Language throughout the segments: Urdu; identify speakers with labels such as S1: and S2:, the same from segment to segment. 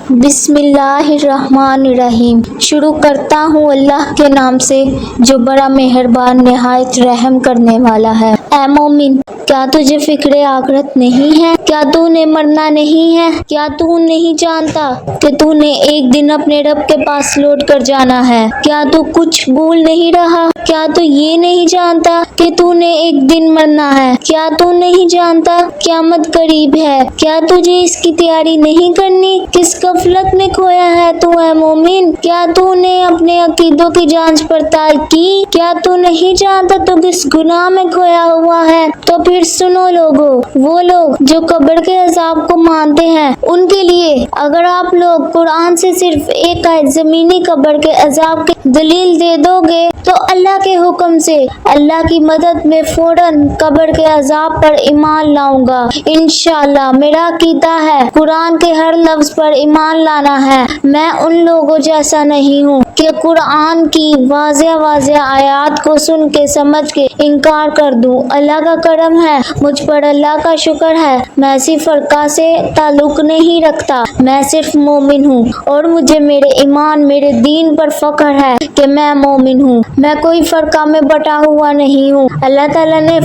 S1: بسم اللہ الرحمن الرحیم۔ شروع کرتا ہوں اللہ کے نام سے جو بڑا مہربان نہایت رحم کرنے والا ہے۔ اے مومن، کیا تجھے فکر آخرت نہیں ہے؟ کیا تو نے مرنا نہیں ہے؟ کیا تو نہیں جانتا کہ تو نے ایک دن اپنے رب کے پاس لوٹ کر جانا ہے؟ کیا تو کچھ بھول نہیں رہا؟ کیا تو یہ نہیں جانتا کہ تو نے ایک دن مرنا ہے؟ کیا تو نہیں جانتا قیامت قریب ہے؟ کیا تجھے اس کی تیاری نہیں کرنی؟ کس غفلت میں کھویا ہے تو اے مومن؟ کیا تو نے اپنے عقیدوں کی جانچ پڑتال کی؟ کیا تو نہیں جانتا تو کس گناہ میں کھویا ہوا ہے؟ تو پھر سنو لوگو، وہ لوگ جو قبر کے عذاب کو مانتے ہیں ان کے لیے اگر آپ لوگ قرآن سے صرف ایک آیت زمینی قبر کے عذاب کی دلیل دے دو گے تو اللہ کے حکم سے اللہ کی مدد میں فوراً قبر کے عذاب پر ایمان لاؤں گا۔ انشاءاللہ میرا عقیدہ ہے قرآن کے ہر لفظ پر ایمان لانا ہے۔ میں ان لوگوں جیسا نہیں ہوں کہ قرآن کی واضح آیات کو سن کے سمجھ کے انکار کر دوں۔ اللہ کا کرم ہے، مجھ پر اللہ کا شکر ہے۔ میں اسی فرقہ سے تعلق نہیں رکھتا، میں صرف مومن ہوں اور مجھے میرے ایمان میرے دین پر فخر ہے کہ میں مومن ہوں۔ میں کوئی فرقہ میں بٹا ہوا نہیں ہوں۔ اللہ تعالیٰ نے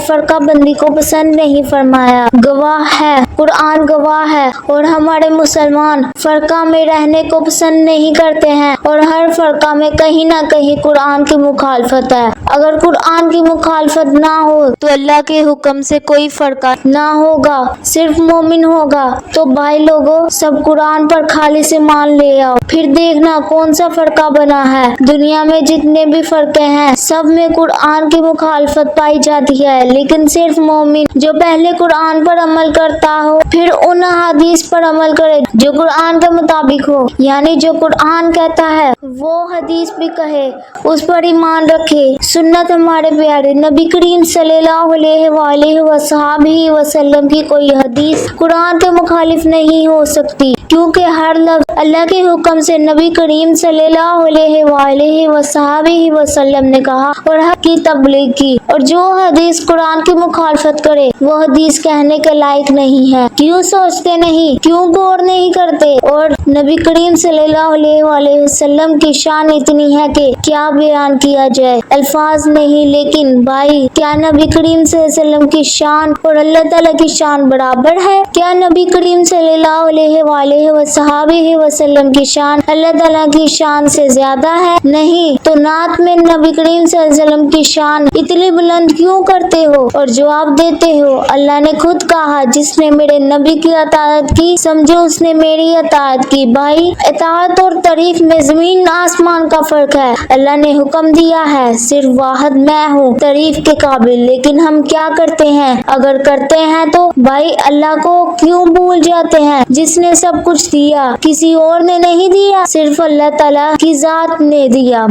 S1: فرقہ بندی کو پسند نہیں فرمایا۔ گواہ ہے، قرآن گواہ ہے، اور ہمارے مسلمان فرقہ میں رہنے کو پسند نہیں کرتے ہیں اور ہر فرقہ میں کہیں نہ کہیں قرآن کی مخالفت ہے۔ اگر قرآن کی مخالفت نہ ہو تو اللہ کے حکم سے کوئی فرقہ نہ ہوگا، صرف مومن ہوگا۔ تو بھائی لوگوں، سب قرآن پر خالص ایمان لے آؤ، پھر دیکھنا کون سا فرقہ بنا ہے۔ دنیا میں جتنے بھی فرقے ہیں سب میں قرآن کی مخالفت پائی جاتی ہے، لیکن صرف مومن جو پہلے قرآن پر عمل کرتا ہو پھر ان حدیث پر عمل کرے جو قرآن کے مطابق ہو، یعنی جو قرآن کہتا ہے وہ حدیث بھی کہے، اس پر ایمان رکھے۔ سنت ہمارے پیارے نبی کریم صلی اللہ علیہ وآلہ وصحبہ وسلم کی کوئی حدیث قرآن کے مخالف نہیں ہو سکتی، کیونکہ ہر لفظ اللہ کے حکم سے نبی کریم صلی اللہ علیہ وآلہ وصحبہ وسلم نے کہا اور حق کی تبلیغ کی، اور جو حدیث قرآن کی مخالفت کرے وہ حدیث کہنے کے لائق نہیں ہے۔ کیوں سوچتے نہیں، کیوں غور نہیں کرتے؟ اور نبی کریم صلی اللہ علیہ وآلہ وسلم کی شان اتنی ہے کہ کیا بیان کیا جائے، الفاظ نہیں۔ لیکن بھائی، کیا نبی کریم صلی اللہ علیہ وسلم کی شان اور اللہ تعالیٰ کی شان برابر ہے؟ کیا نبی کریم صلی اللہ علیہ وآلہ وصحبہ وسلم کی شان اللہ تعالیٰ کی شان سے زیادہ ہے؟ نہیں۔ تو نعت میں نبی کریم صلی اللہ علیہ وسلم کی شان اتنی بلند کیوں کرتے ہو اور جواب دیتے ہو اللہ نے خود کہا جس نے میرے نبی کی اطاعت کی سمجھو اس نے میری اطاعت کی۔ بھائی، اطاعت اور تعریف میں زمین آسمان کا فرق ہے۔ اللہ نے حکم دیا ہے، صرف واحد میں ہوں تعریف کے قابل، لیکن ہم کیا کرتے ہیں؟ اگر کرتے ہیں تو بھائی اللہ کو کیوں بھول جاتے ہیں جس نے سب کچھ دیا؟ کسی اور نے نہیں دیا، صرف اللہ تعالیٰ کی ذات نے دیا۔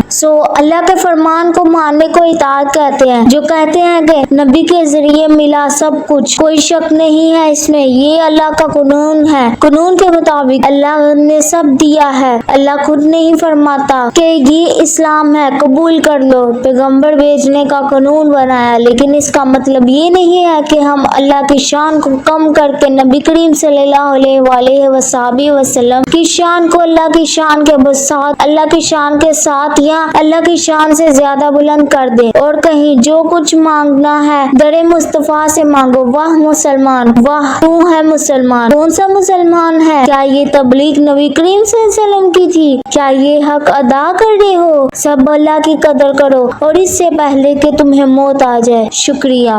S1: اللہ کے فرمان کو ماننے کو اطاعت کہتے ہیں۔ جو کہتے ہیں کہ نبی کے ذریعے ملا سب کچھ، کوئی شک نہیں ہے اس میں، یہ اللہ کا قانون ہے۔ قانون کے مطابق اللہ نے سب دیا ہے۔ اللہ خود نہیں فرماتا کہ یہ اسلام ہے قبول کر لو، پیغمبر بھیجنے کا قانون بنایا، لیکن اس کا مطلب یہ نہیں ہے کہ ہم اللہ کی شان کو کم کر کے نبی کریم صلی اللہ علیہ وآلہ وصحبہ وسلم کی شان کو اللہ کی شان کے ساتھ، اللہ کی شان کے ساتھ یا اللہ کی شان سے زیادہ بلند کر دیں اور کہیں جو کچھ مانگنا ہے در مصطفیٰ سے مانگو۔ واہ مسلمان، واہ تو ہے مسلمان۔ کون سا مسلمان ہے؟ کیا یہ تبلیغ نبی کریم صلی اللہ علیہ وسلم کی تھی؟ کیا یہ حق ادا کر رہے ہو؟ سب اللہ کی قدر کرو اور اس سے پہلے کہ تمہیں موت آ جائے۔ شکریہ۔